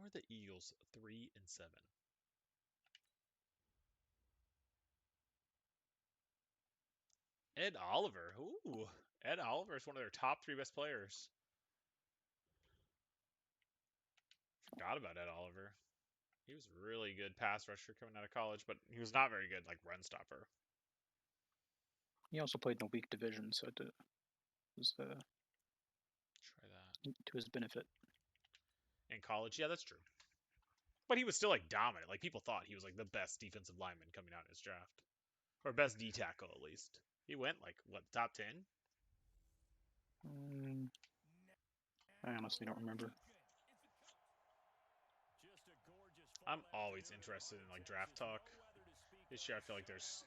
are the Eagles 3-7? Ed Oliver. Ooh, Ed Oliver is one of their top 3 best players. Forgot about Ed Oliver. He was a really good pass rusher coming out of college, but he was not very good like run stopper. He also played in the weak division, so it was Try that. to his benefit. In college, yeah, that's true. But he was still like dominant. Like people thought he was like the best defensive lineman coming out in his draft, or best D tackle at least. He went like what, top 10? I honestly don't remember. I'm always interested in like draft talk. This year, I feel like there's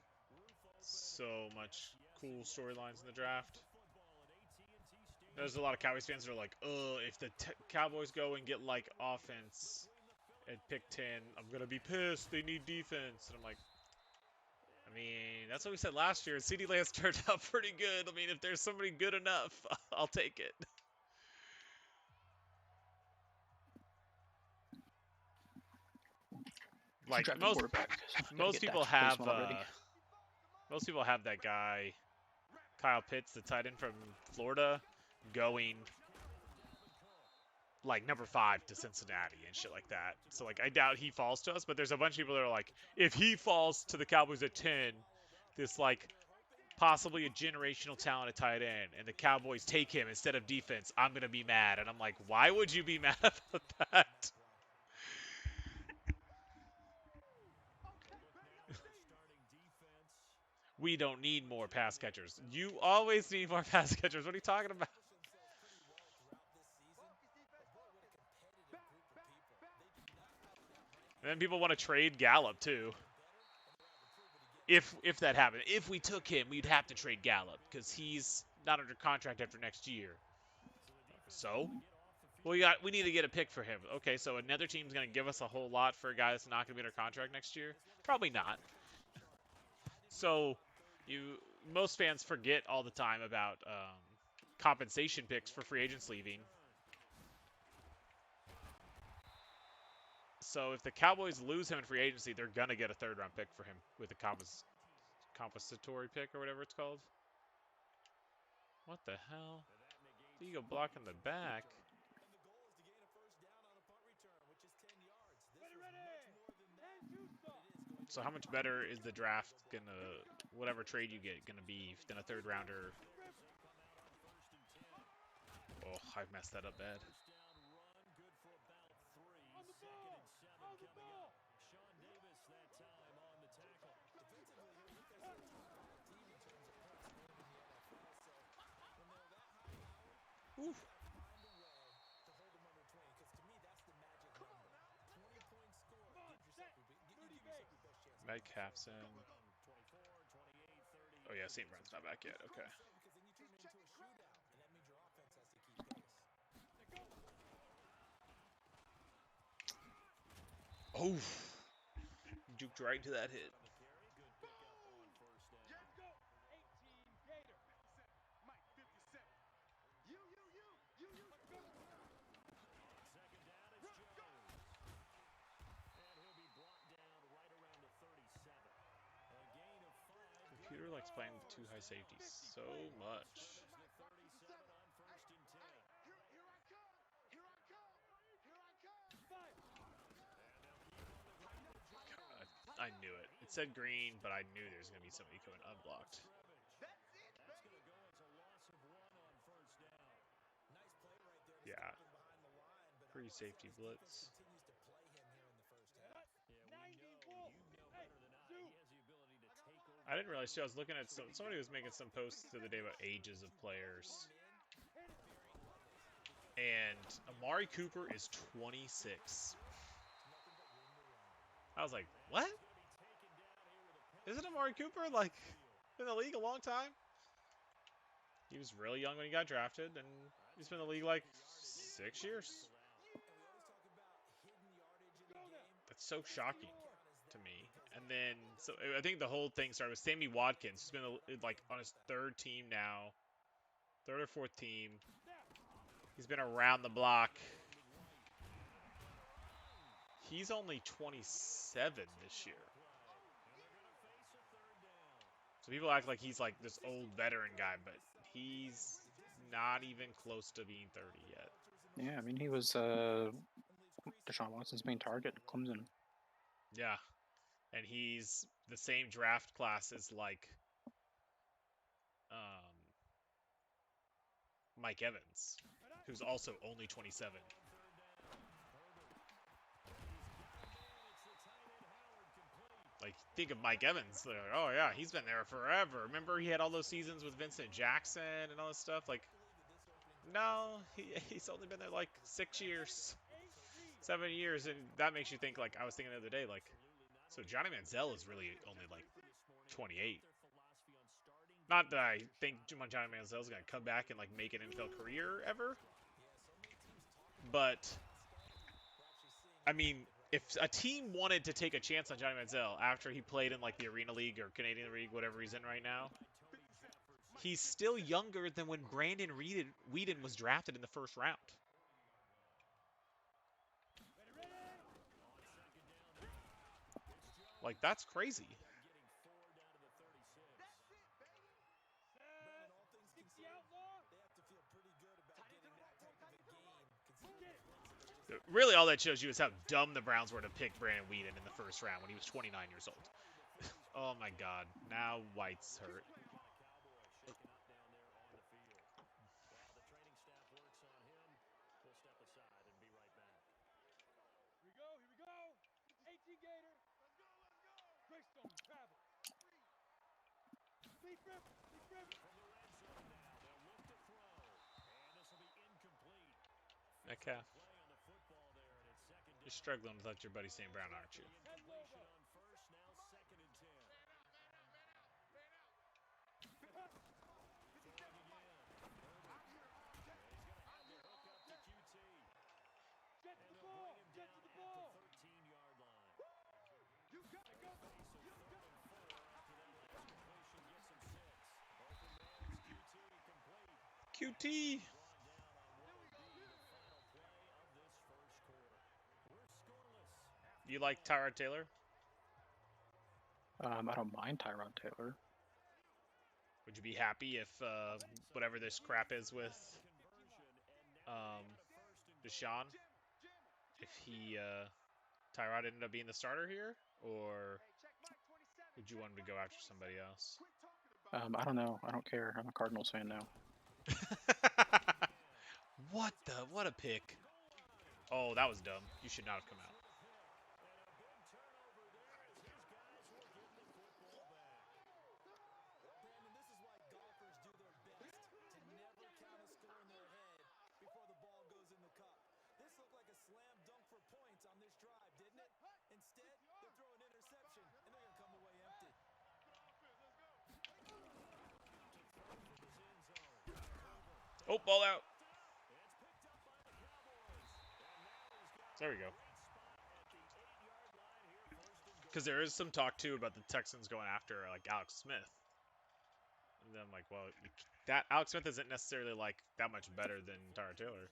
so much cool storylines in the draft. There's a lot of Cowboys fans that are like, "Oh, if the Cowboys go and get like offense at pick 10, I'm gonna be pissed. They need defense." And I'm like, I mean, that's what we said last year. CeeDee Lamb's turned out pretty good. I mean, if there's somebody good enough, I'll take it. Like most people have that guy, Kyle Pitts, the tight end from Florida, going like number 5 to Cincinnati and shit like that. So like I doubt he falls to us, but there's a bunch of people that are like, if he falls to the Cowboys at 10, this like possibly a generational talent at tight end, and the Cowboys take him instead of defense, I'm gonna be mad. And I'm like, why would you be mad about that? We don't need more pass catchers. You always need more pass catchers. What are you talking about? And then people want to trade Gallup too. If that happened, if we took him, we'd have to trade Gallup because he's not under contract after next year. So, we need to get a pick for him. Okay, so another team's gonna give us a whole lot for a guy that's not gonna be under contract next year? Probably not. So, most fans forget all the time about compensation picks for free agents leaving. So if the Cowboys lose him in free agency, they're gonna get a 3rd-round pick for him with a compensatory pick or whatever it's called. What the hell? Eagle blocking the back. So how much better is the draft gonna, whatever trade you get, gonna be than a 3rd-rounder? Oh, I messed that up bad. Oof. Metcalf's in. Oh yeah, St. Brown's not back yet. Okay. Oh, juked right into that hit. Computer likes playing with 2 high safeties so much. God, I knew it. It said green, but I knew there was going to be somebody coming unblocked. Yeah. Free safety blitz. I didn't realize too. I was looking at somebody was making some posts the other day about ages of players. And Amari Cooper is 26. I was like, what? Isn't Amari Cooper like in the league a long time? He was really young when he got drafted, and he's been in the league like 6 years. That's so shocking to me. And then, so I think the whole thing started with Sammy Watkins, who's been like on his 3rd team now, 3rd or 4th team. He's been around the block. He's only 27 this year. So people act like he's like this old veteran guy, but he's not even close to being 30 yet. Yeah, I mean, he was Deshaun Watson's main target at Clemson. Yeah. And he's the same draft class as like Mike Evans, who's also only 27. Like, think of Mike Evans. Like, oh, yeah, he's been there forever. Remember he had all those seasons with Vincent Jackson and all this stuff? Like, no, he's only been there like 6 years, 7 years. And that makes you think, like, I was thinking the other day, like, so Johnny Manziel is really only like 28. Not that I think Johnny Manziel is going to come back and like make an NFL career ever. But, I mean, if a team wanted to take a chance on Johnny Manziel after he played in like the Arena League or Canadian League, whatever he's in right now, he's still younger than when Brandon Weeden was drafted in the first round. Like, that's crazy. Really, all that shows you is how dumb the Browns were to pick Brandon Weeden in the first round when he was 29 years old. Oh my God! Now White's hurt. Metcalf. You're struggling without your buddy St. Brown, aren't you? QT. You like Tyrod Taylor? I don't mind Tyrod Taylor. Would you be happy if whatever this crap is with Deshaun, if he Tyrod ended up being the starter here, or would you want him to go after somebody else? I don't know. I don't care. I'm a Cardinals fan now. What a pick. Oh, that was dumb. You should not have come out. Oh, ball out. There we go. Because there is some talk, too, about the Texans going after, like, Alex Smith. And then I'm like, well, that Alex Smith isn't necessarily, like, that much better than Tyrod Taylor.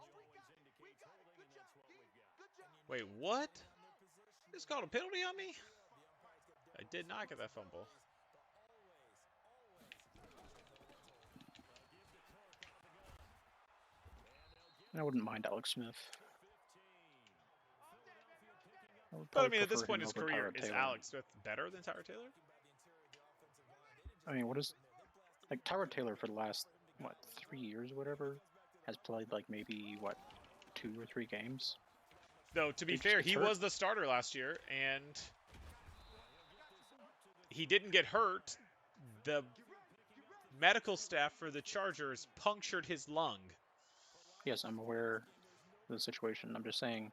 Wait, what? You just called a penalty on me? I did not get that fumble. I wouldn't mind Alex Smith. But I mean, at this point in his career, is Alex Smith better than Tyrod Taylor? I mean, what is like Tyrod Taylor for the last 3 years or whatever has played like maybe 2 or 3 games. Though to be fair, he was the starter last year, and he didn't get hurt. The medical staff for the Chargers punctured his lung. Yes, I'm aware of the situation. I'm just saying,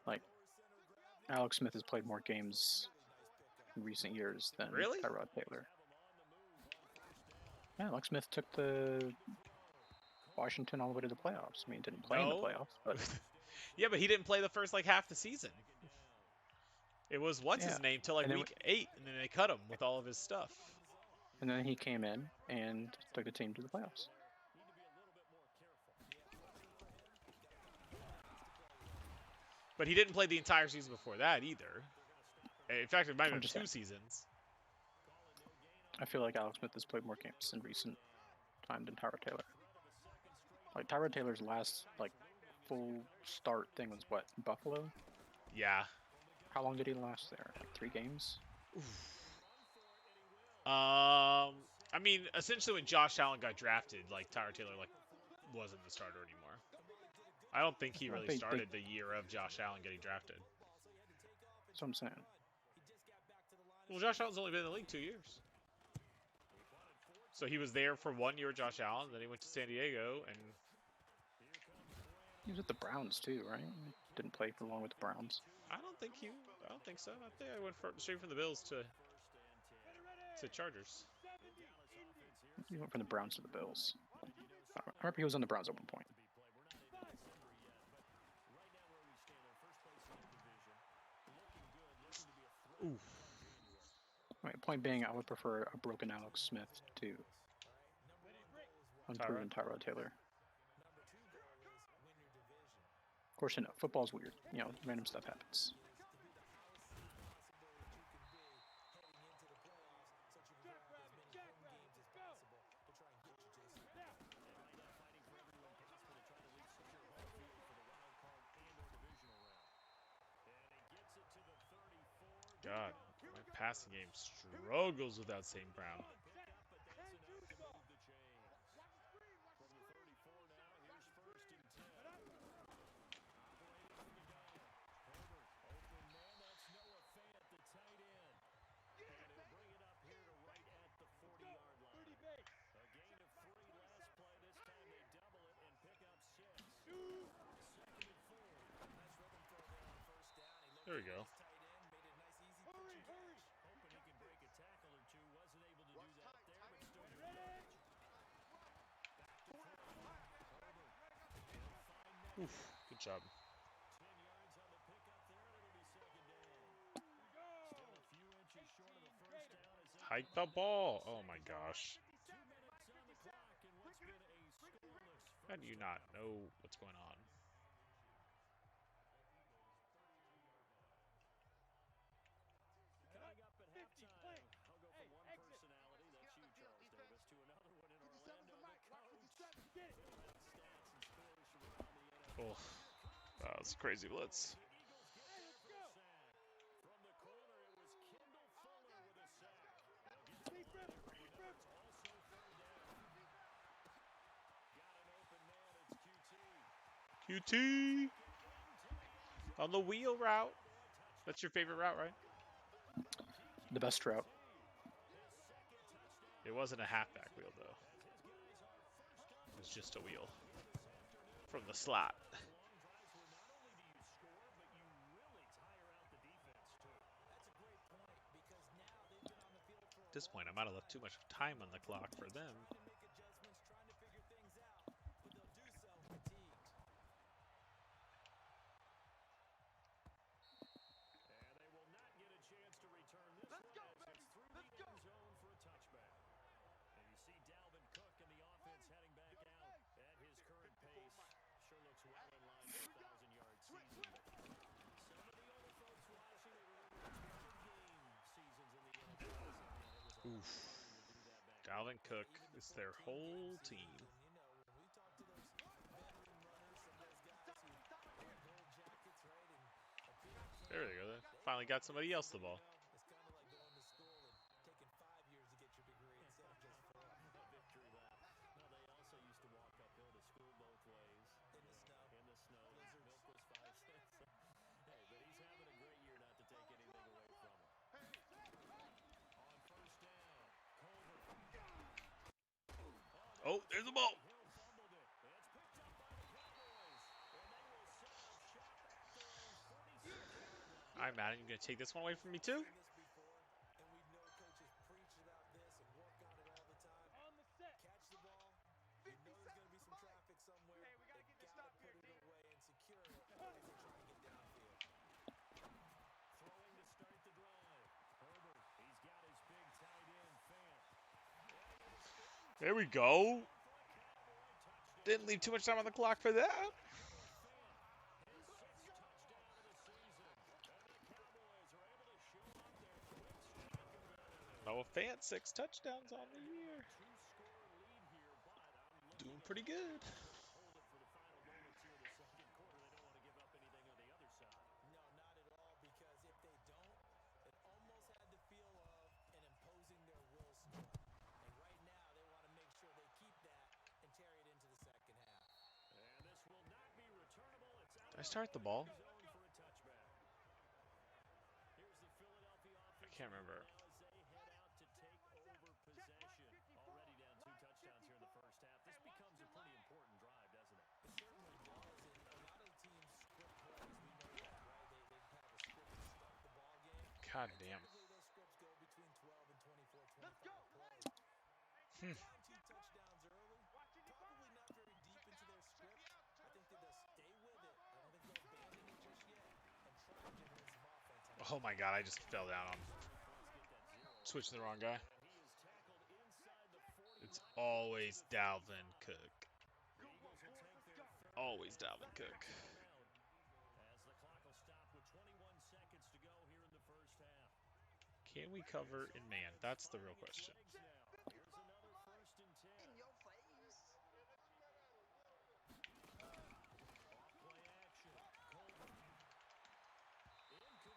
like, Alex Smith has played more games in recent years than Tyrod Taylor. Yeah, Alex Smith took the Washington all the way to the playoffs. I mean, didn't play in the playoffs, but yeah, but he didn't play the first half the season. It was his name till week 8, and then they cut him with all of his stuff. And then he came in and took the team to the playoffs. But he didn't play the entire season before that either. In fact, it might have been 2 seasons. I feel like Alex Smith has played more games in recent time than Tyrod Taylor. Like Tyrod Taylor's last full start thing was what, Buffalo? Yeah. How long did he last there? Like 3 games? I mean, essentially when Josh Allen got drafted, Tyrod Taylor wasn't the starter anymore. I don't think he really started the year of Josh Allen getting drafted. That's what I'm saying. Well, Josh Allen's only been in the league 2 years. So he was there for 1 year with Josh Allen, then he went to San Diego, and he was with the Browns too, right? Didn't play for long with the Browns. I don't think so. I think I went straight from the Bills to Chargers. He went from the Browns to the Bills. I remember he was on the Browns at one point. Ooh. Right, point being, I would prefer a broken Alex Smith to unproven Tyrod Taylor. Of course, football's weird. Random stuff happens. God, my passing game struggles without St. Brown. There we go. Oof, good job. Hike the ball. Oh my gosh. How do you not know what's going on? Oh, that was a crazy blitz. QT on the wheel route. That's your favorite route, right? The best route. It wasn't a halfback wheel, though. It was just a wheel from the slot. At this point, I might have left too much time on the clock for them. Oof. Dalvin Cook is their whole team. There they go. They finally got somebody else the ball. Oh, there's the ball. All right, Madden, you gonna take this one away from me too? There we go. Didn't leave too much time on the clock for that. Noah Fant, 6 touchdowns on the year. Doing pretty good. Did I start the ball? I can't remember. God damn. Oh my god, I just fell down on switching the wrong guy. It's always Dalvin Cook. Always Dalvin Cook. Can we cover in man? That's the real question.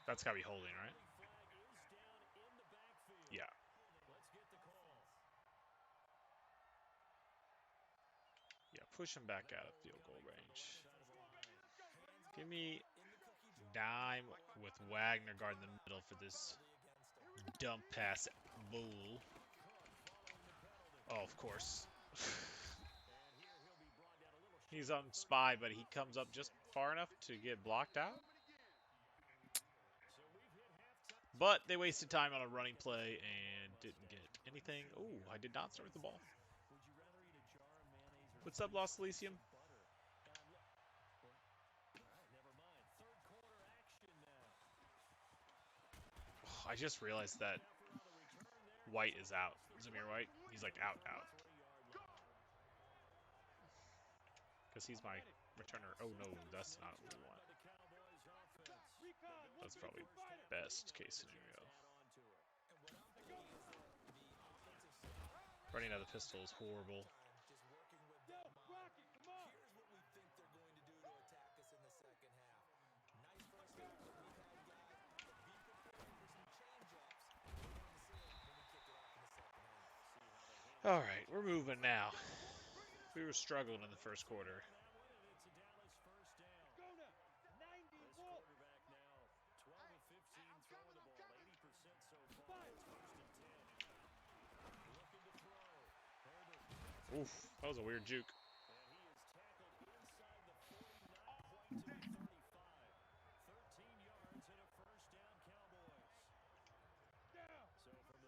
That's gotta be holding, right? Yeah. Yeah, push him back out of field goal range. Give me dime with Wagner guarding the middle for this dump pass bull. Oh, of course. He's on spy, but he comes up just far enough to get blocked out. But they wasted time on a running play and didn't get anything. Oh, I did not start with the ball. What's up, Los Elysium? Oh, I just realized that White is out. Zamir White, he's like out. Because he's my returner. Oh no, that's not what we want. That's probably best case scenario. Running out of the pistol is horrible. All right, we're moving now. We were struggling in the first quarter. Oof, that was a weird juke.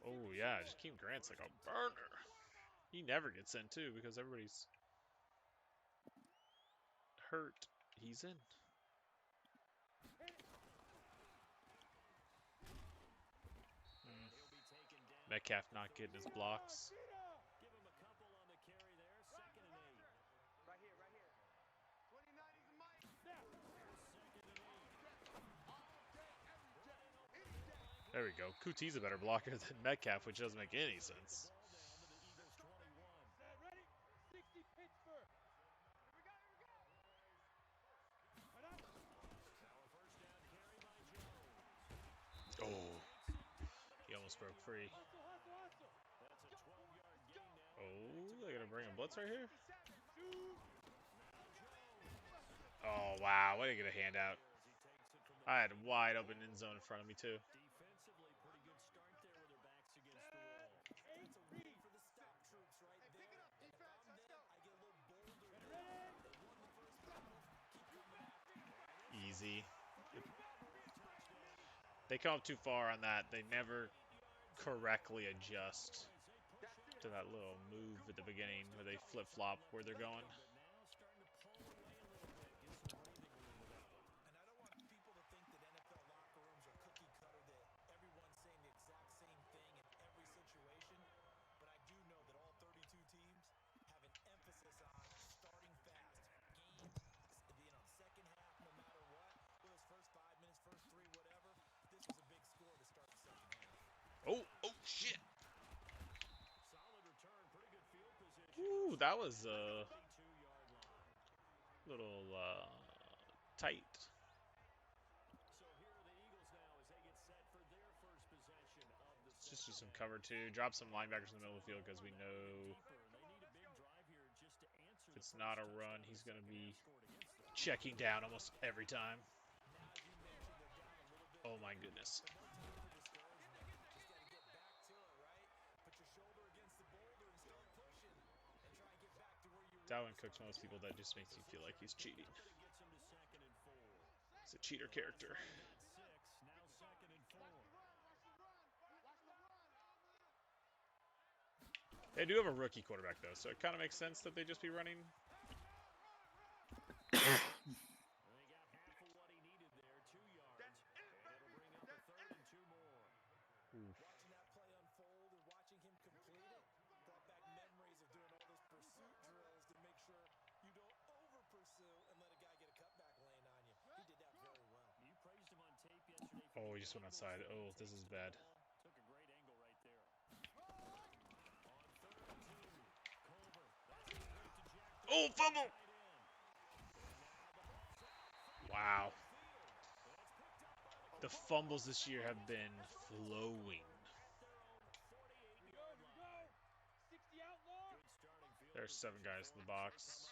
Oh yeah, Jakeem Grant's like a burner. He never gets in too because everybody's hurt. He's in. Metcalf not getting his blocks. There we go. Cootie's a better blocker than Metcalf, which doesn't make any sense. Oh, he almost broke free. Oh, they're gonna bring a blitz right here. Oh wow, way to get a handout. I had wide open end zone in front of me too. Easy. They come up too far on that. They never correctly adjust to that little move at the beginning where they flip-flop where they're going. Oh, shit. that was a little tight. Let's just do some cover two. Drop some linebackers in the middle of the field because we know if it's not a run, he's going to be checking down almost every time. Oh my goodness. That one cooks most people. That just makes you feel like he's cheating. He's a cheater character. They do have a rookie quarterback, though, so it kind of makes sense that they just be running. Watching that play unfold and watching him complete it brought back memories of doing all those pursuit drills to make sure you don't over-pursue and let a guy get a cutback lane on you. He did that very well. You praised him on tape yesterday. Oh, he just went outside. Oh, this is bad. Took a great angle right there. Oh, fumble! Wow. The fumbles this year have been flowing. There's 7 guys in the box.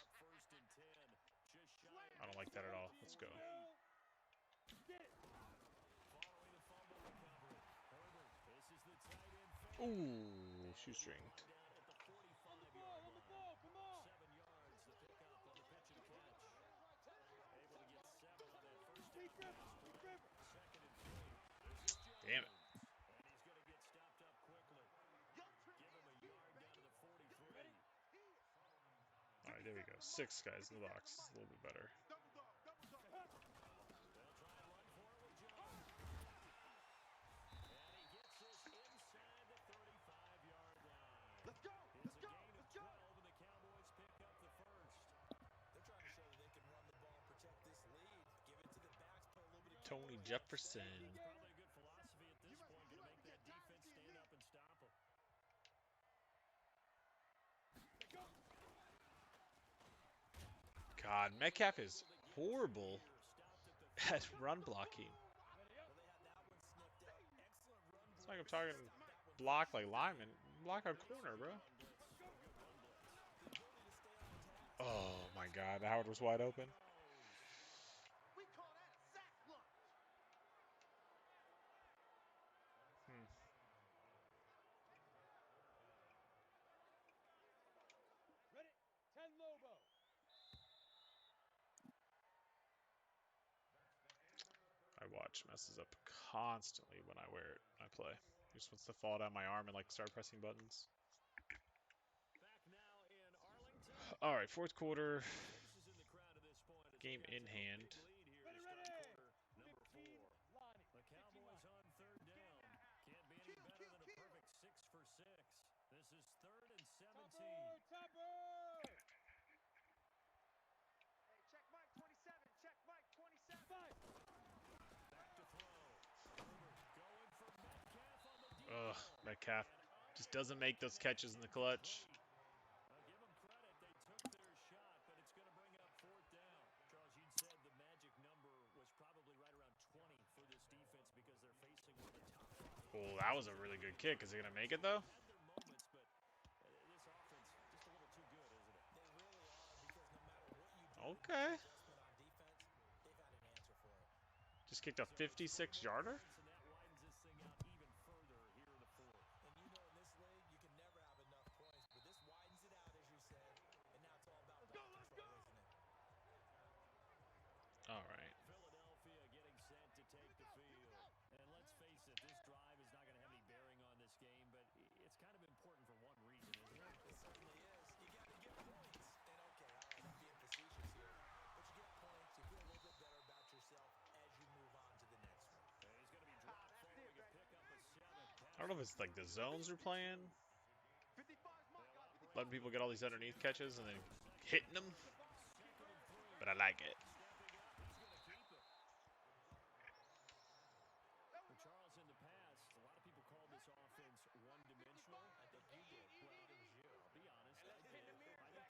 I don't like that at all. Let's go. Ooh, shoestring. Damn it. All right, there we go. 6 guys in the box. A little bit better. Let's go! Let's go! Let's go! And the Cowboys pick up the first. They're trying to show that they can run the ball, protect this lead, give it to the backs, put a little bit of Tony Jefferson. probably a good philosophy at this point, going to make that defense stand up and stop them. God, Metcalf is horrible at run blocking. It's like I'm talking block like lineman. Block a corner, bro. Oh my God, Howard was wide open. Ready? 10 Lobo. My watch messes up constantly when I wear it when I play. It just wants to fall down my arm and like start pressing buttons. All right, 4th quarter. Game in hand. Ready, ready. 15, Lonnie. The Cowboys on 3rd down. Can't be any better than a perfect 6 for 6. This is 3rd and 17. Topper! Hey, check Mike 27. Check Mike 27. 5. Back to throw. Going for Metcalf on the deep. Ugh, Metcalf just doesn't make those catches in the clutch. I'll give them credit. They took their shot, but it's going to bring up 4th down. Charles, you'd said the magic number was probably right around 20 for this defense because they're facing one of the top 5. Oh, that was a really good kick. Is he going to make it, though? Okay. Just kicked a 56-yarder? All right. Philadelphia getting set to take the field. And let's face it, this drive is not going to have any bearing on this game, but it's kind of important for one reason, isn't it? It certainly is. You got to get points. And okay, I'm being facetious here, but you get points, you feel a little bit better about yourself as you move on to the next one. He's going to be dropped following a pickup of 7. I don't know if it's like the zones are playing. Letting people get all these underneath catches and then hitting them. But I like it. Charles, in the past, a lot of people call this offense one-dimensional. I think you did. Well, it was you. I'll be honest. I did. I think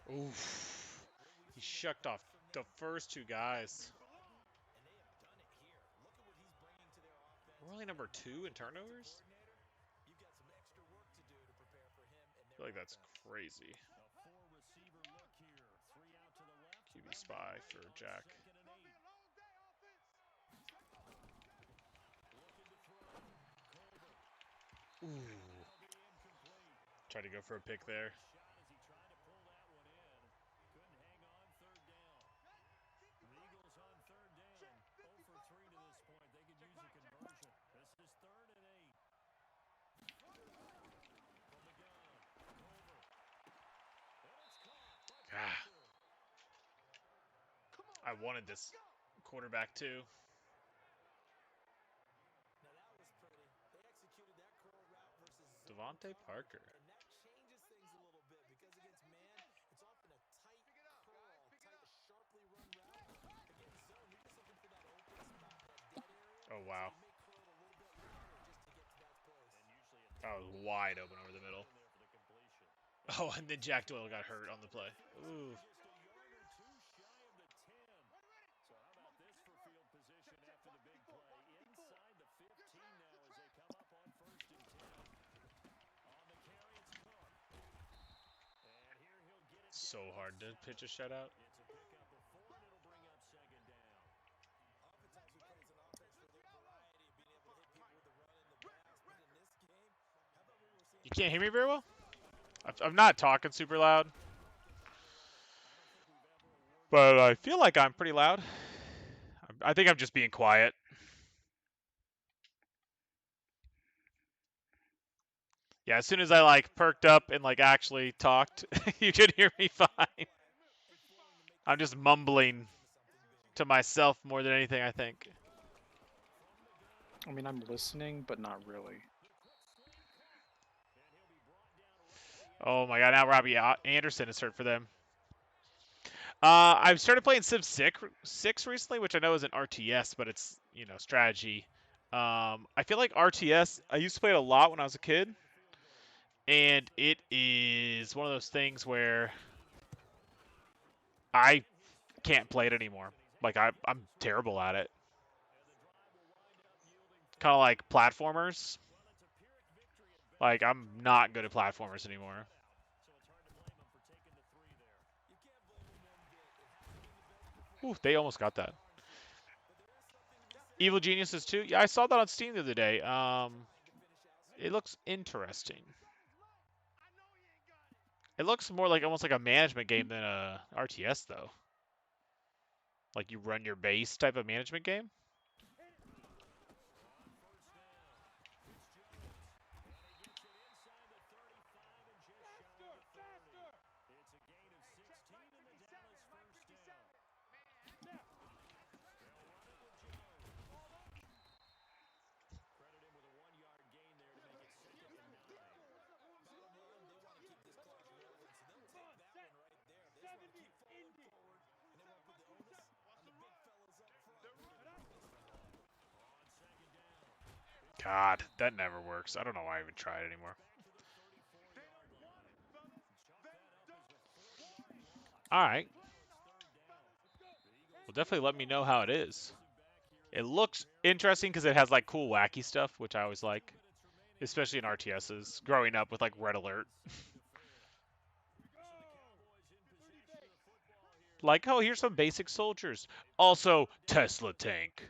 Oof. He shucked off the first two guys. We're only number 2 in turnovers? I feel like that's crazy. QB spy for Jack. Ooh. Tried to go for a pick there. Ah. I wanted this quarterback too. Devontae Parker. Oh, wow. That was wide open over the middle. Oh, and then Jack Doyle got hurt on the play. Ooh. So hard to pitch a shutout. You can't hear me very well? I'm not talking super loud. But I feel like I'm pretty loud. I think I'm just being quiet. Yeah, as soon as I like perked up and like actually talked, you could hear me fine. I'm just mumbling to myself more than anything, I think. I mean, I'm listening, but not really. Oh my god, now Robbie Anderson is hurt for them. I've started playing Civ 6 recently, which I know isn't RTS, but it's, you know, strategy. I feel like RTS, I used to play it a lot when I was a kid, and it is one of those things where I can't play it anymore. Like, I'm terrible at it. Kind of like platformers. Like, I'm not good at platformers anymore. Ooh, they almost got that. Evil Geniuses 2? Yeah, I saw that on Steam the other day. It looks interesting. It looks more like almost like a management game than a RTS, though. Like you run your base type of management game. God, that never works. I don't know why I even try it anymore. All right. Well, definitely let me know how it is. It looks interesting because it has like cool, wacky stuff, which I always like, especially in RTSs. Growing up with like Red Alert. Like, oh, here's some basic soldiers. Also, Tesla tank.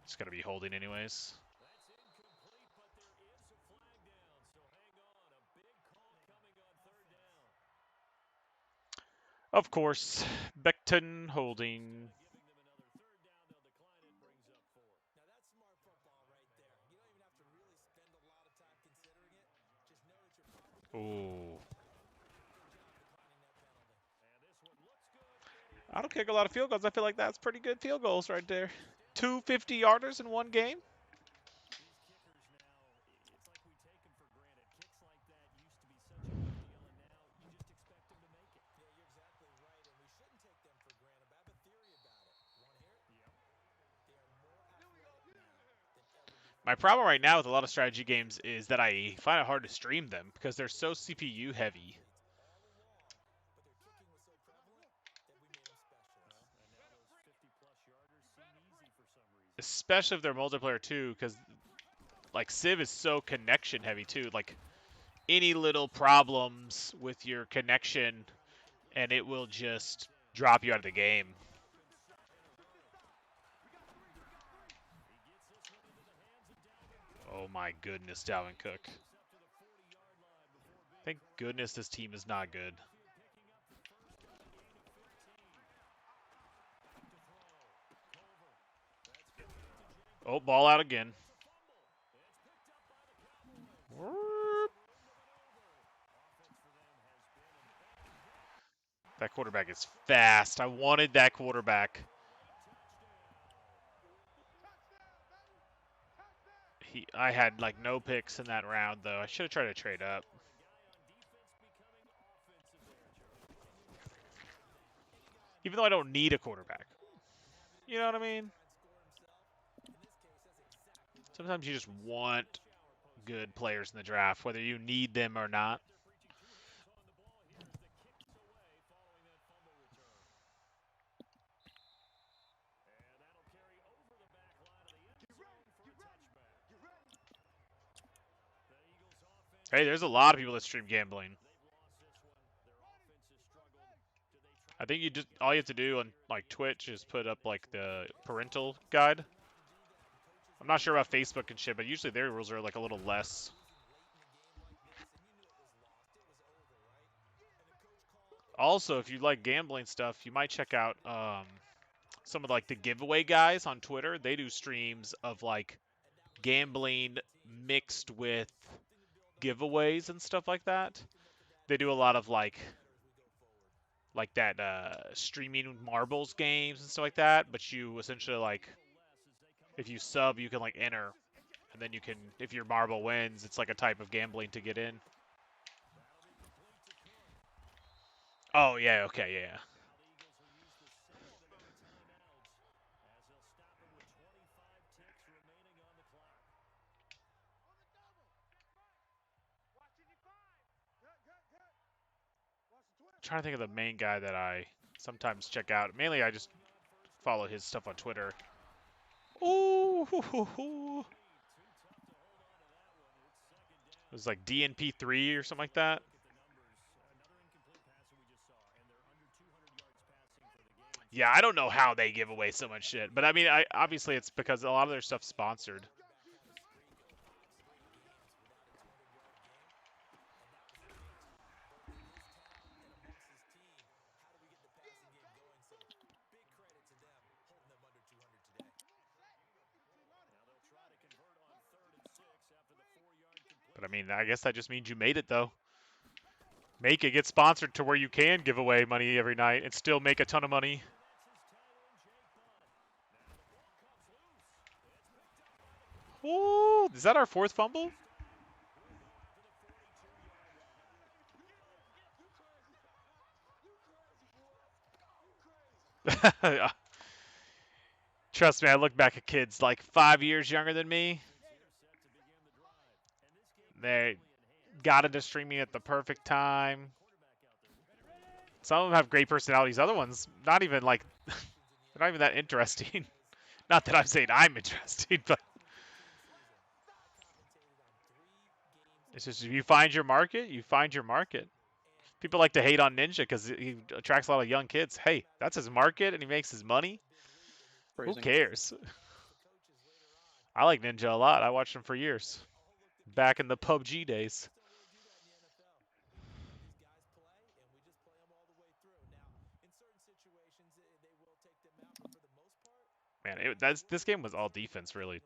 It's going to be holding anyways. Of course, Becton holding. Ooh. I don't kick a lot of field goals. I feel like that's pretty good field goals right there. 2 50-yarders in one game. My problem right now with a lot of strategy games is that I find it hard to stream them because they're so CPU heavy. Especially if they're multiplayer too, because like Civ is so connection heavy too. Like any little problems with your connection and it will just drop you out of the game. Oh my goodness, Dalvin Cook. Thank goodness this team is not good. Oh, ball out again. That quarterback is fast. I wanted that quarterback. I had like no picks in that round though. I should have tried to trade up. Even though I don't need a quarterback. You know what I mean? Sometimes you just want good players in the draft, whether you need them or not. Hey, there's a lot of people that stream gambling. I think all you have to do on like Twitch is put up like the parental guide. I'm not sure about Facebook and shit, but usually their rules are like a little less. Also, if you like gambling stuff, you might check out some of like the giveaway guys on Twitter. They do streams of like gambling mixed with giveaways and stuff like that. They do a lot of like that streaming marbles games and stuff like that, but you essentially like if you sub you can like enter and then you can if your marble wins it's like a type of gambling to get in. Oh yeah, okay, yeah. I'm trying to think of the main guy that I sometimes check out. Mainly I just follow his stuff on Twitter. Ooh, hoo, hoo, hoo. It was like DNP3 or something like that. Yeah, I don't know how they give away so much shit, but I mean, obviously it's because a lot of their stuff's sponsored. But I mean, I guess that just means you made it though. Make it get sponsored to where you can give away money every night and still make a ton of money. Ooh, is that our fourth fumble? Trust me, I look back at kids like 5 years younger than me. They got into streaming at the perfect time. Some of them have great personalities. Other ones, not even like, they're not even that interesting. Not that I'm saying I'm interesting, but it's just if you find your market, you find your market. People like to hate on Ninja because he attracts a lot of young kids. Hey, that's his market and he makes his money. Who cares? I like Ninja a lot. I watched him for years. Back in the PUBG days. Man, this game was all defense, really.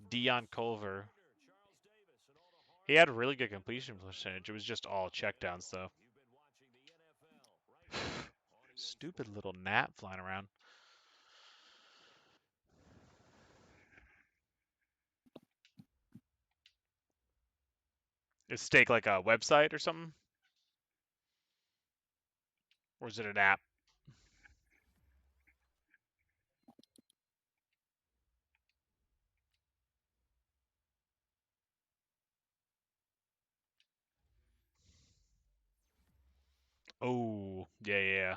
Dion Culver. He had a really good completion percentage. It was just all checkdowns, though. Stupid little gnat flying around. Is Steak like a website or something? Or is it an app? Oh, yeah.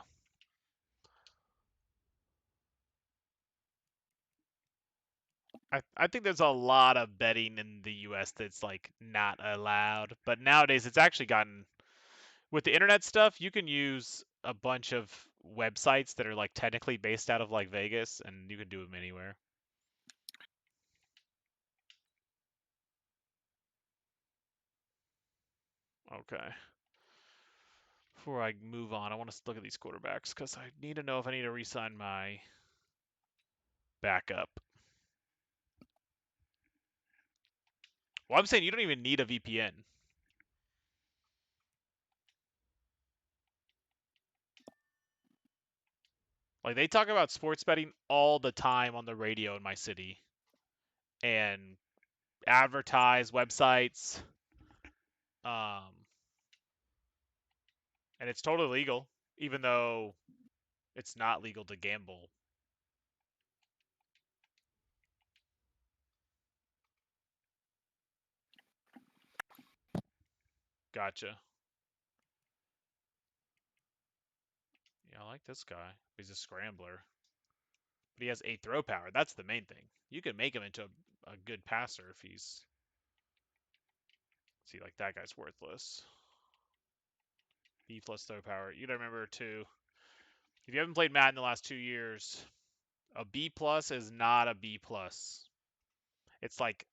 I think there's a lot of betting in the U.S. that's like not allowed, but nowadays it's actually gotten with the internet stuff. You can use a bunch of websites that are like technically based out of like Vegas, and you can do them anywhere. Okay. Before I move on, I want to look at these quarterbacks because I need to know if I need to re-sign my backup. Well, I'm saying you don't even need a VPN. Like they talk about sports betting all the time on the radio in my city and advertise websites. And it's totally legal, even though it's not legal to gamble. Gotcha. Yeah, I like this guy. He's a scrambler. But he has 8 throw power. That's the main thing. You can make him into a good passer if he's... See, like that guy's worthless. B plus throw power. You gotta remember too, if you haven't played Madden in the last 2 years, a B plus is not a B plus. It's like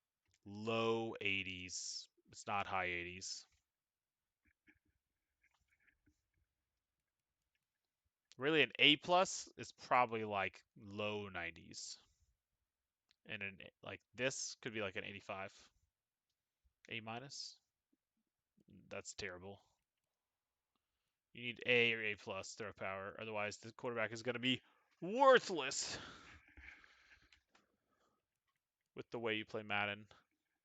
low 80s. It's not high 80s. Really, an A plus is probably like low 90s. And an like this could be like an 85. A minus. That's terrible. You need A or A plus throw power. Otherwise, the quarterback is going to be worthless with the way you play Madden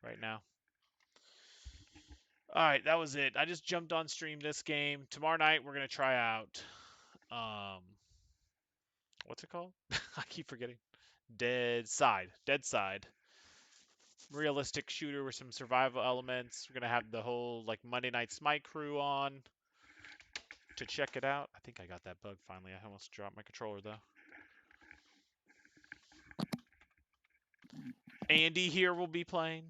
right now. All right, that was it. I just jumped on stream this game. Tomorrow night, we're going to try out, what's it called? I keep forgetting. Dead Side. Realistic shooter with some survival elements. We're going to have the whole, like, Monday Night Smite crew on to check it out. I think I got that bug finally. I almost dropped my controller, though. Andy here will be playing,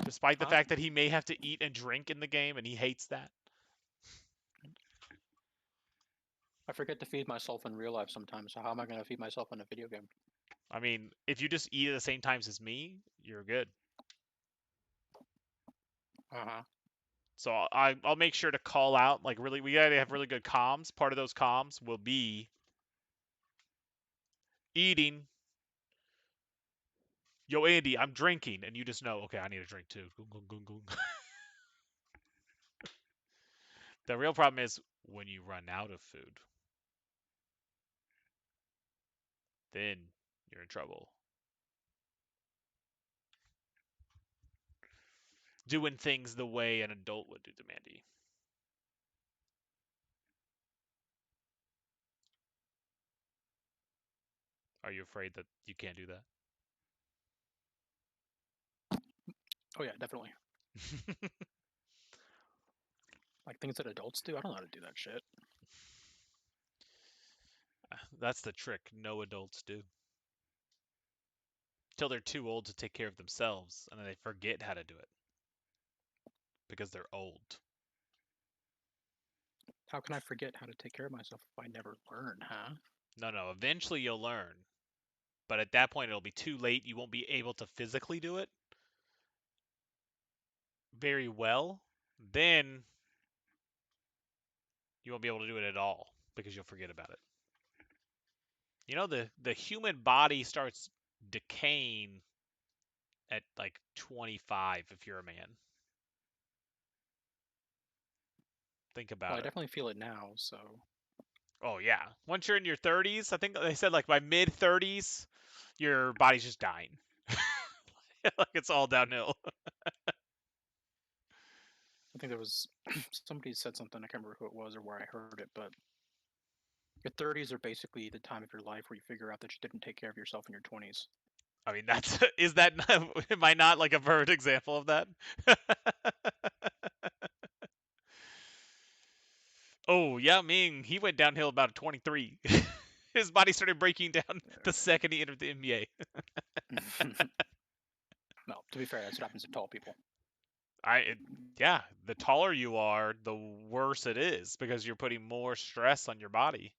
despite the fact that he may have to eat and drink in the game, and he hates that. I forget to feed myself in real life sometimes, so how am I going to feed myself in a video game? I mean, if you just eat at the same times as me, you're good. Uh-huh. So I'll make sure to call out, like, really, we gotta have really good comms. Part of those comms will be eating. Yo, Andy, I'm drinking, and you just know, okay, I need a drink too. The real problem is when you run out of food, then you're in trouble. Doing things the way an adult would do them, Andy. Are you afraid that you can't do that? Oh yeah, definitely. Like things that adults do? I don't know how to do that shit. That's the trick. No adults do. Till they're too old to take care of themselves, and then they forget how to do it. Because they're old. How can I forget how to take care of myself if I never learn, huh? No. Eventually you'll learn. But at that point, it'll be too late. You won't be able to physically do it very well. Then you won't be able to do it at all because you'll forget about it. You know, the human body starts decaying at like 25 if you're a man. Think about Well, I it. definitely feel it now, so... Oh, yeah. Once you're in your 30s, I think they said like by mid 30s, your body's just dying. Like it's all downhill. I think there was... somebody said something, I can't remember who it was or where I heard it, but... Your 30s are basically the time of your life where you figure out that you didn't take care of yourself in your 20s. I mean, is that am I not like a perfect example of that? Oh, Yao Ming, he went downhill about a 23. His body started breaking down the second he entered the NBA. Well, to be fair, that's what happens to tall people. Yeah, the taller you are, the worse it is because you're putting more stress on your body.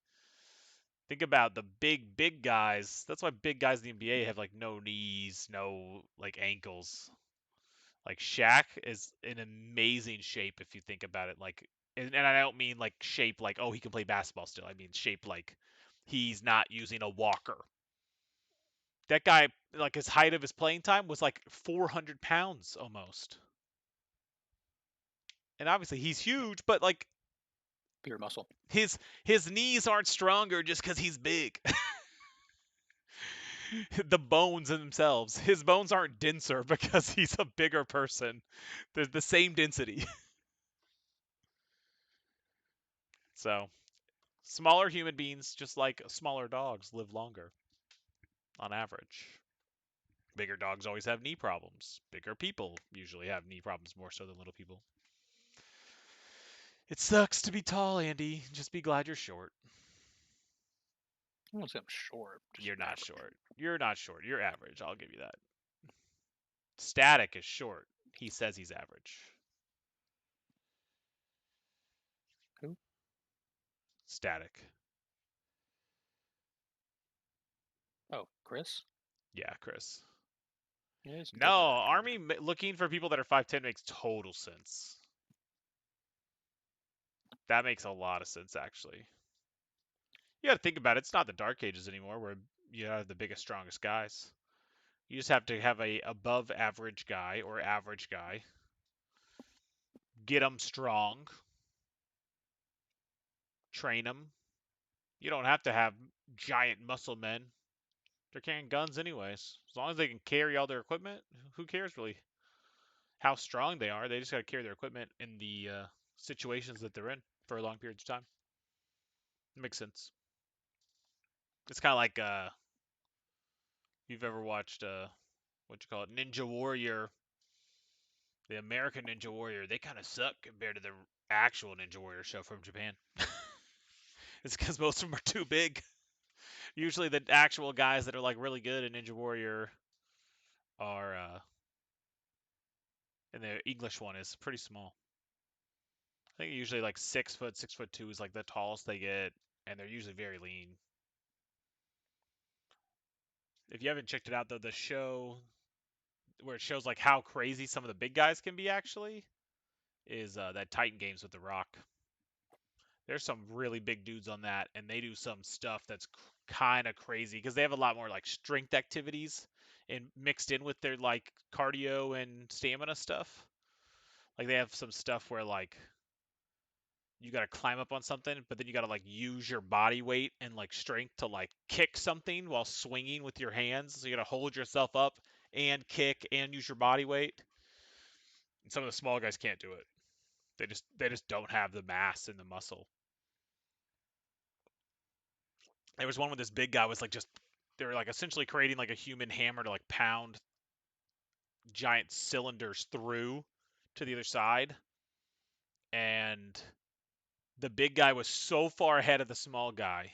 Think about the big guys. That's why big guys in the NBA have like no knees, no like ankles. Like Shaq is in amazing shape if you think about it. Like, and I don't mean like shape like, oh, he can play basketball still. I mean shape like he's not using a walker. That guy, like his height of his playing time was like 400 pounds almost. And obviously he's huge, but like Pure muscle. his knees aren't stronger just because he's big. The bones themselves, his bones aren't denser because he's a bigger person. They're the same density. So, smaller human beings, just like smaller dogs, live longer on average. Bigger dogs always have knee problems. Bigger people usually have knee problems more so than little people. It sucks to be tall, Andy. Just be glad you're short. I won't say I'm short. Just You're not average. short. You're not short. You're average. I'll give you that. Static is short. He says he's average. Who? Static. Oh, Chris? Yeah, Chris. Yeah, he's No, definitely not Army looking for people that are 5'10 makes total sense. That makes a lot of sense, actually. You got to think about it. It's not the Dark Ages anymore where you have the biggest, strongest guys. You just have to have a above average guy or average guy. Get them strong. Train them. You don't have to have giant muscle men. They're carrying guns anyways. As long as they can carry all their equipment, who cares really how strong they are? They just got to carry their equipment in the situations that they're in for long periods of time. It makes sense. It's kind of like if you've ever watched what you call it, Ninja Warrior, the American Ninja Warrior. They kind of suck compared to the actual Ninja Warrior show from Japan. It's because most of them are too big. Usually, the actual guys that are like really good in Ninja Warrior are, and the English one is pretty small. I think usually like 6 foot, 6'2" is like the tallest they get, and they're usually very lean. If you haven't checked it out though, the show where it shows like how crazy some of the big guys can be actually is that Titan Games with The Rock. There's some really big dudes on that, and they do some stuff that's kind of crazy because they have a lot more like strength activities and mixed in with their like cardio and stamina stuff. Like they have some stuff where like you got to climb up on something, but then you got to like use your body weight and like strength to like kick something while swinging with your hands. So you got to hold yourself up and kick and use your body weight. And some of the small guys can't do it. They just don't have the mass and the muscle. There was one where this big guy was like just they were like essentially creating like a human hammer to like pound giant cylinders through to the other side. And the big guy was so far ahead of the small guy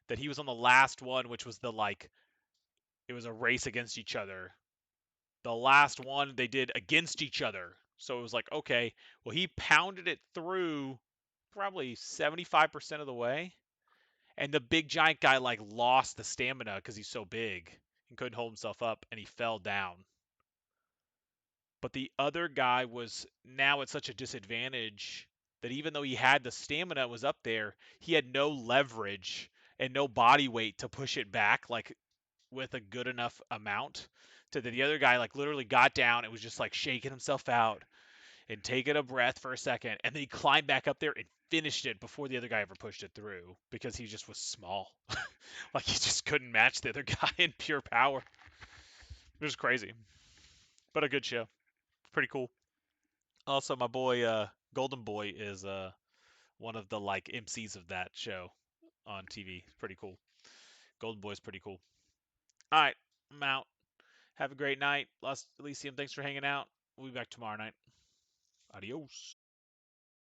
that he was on the last one, which was the like it was a race against each other. The last one they did against each other. So it was like, okay, well he pounded it through probably 75% of the way. And the big giant guy like lost the stamina because he's so big and couldn't hold himself up and he fell down. But the other guy was now at such a disadvantage that even though he had the stamina was up there, he had no leverage and no body weight to push it back like with a good enough amount to that the other guy like literally got down and was just like shaking himself out and taking a breath for a second and then he climbed back up there and finished it before the other guy ever pushed it through because he just was small. Like he just couldn't match the other guy in pure power. It was crazy. But a good show. Pretty cool. Also my boy Golden Boy is one of the like MCs of that show on TV. Pretty cool. Golden Boy's pretty cool. All right, I'm out. Have a great night. Los Elysium, thanks for hanging out. We'll be back tomorrow night. Adios.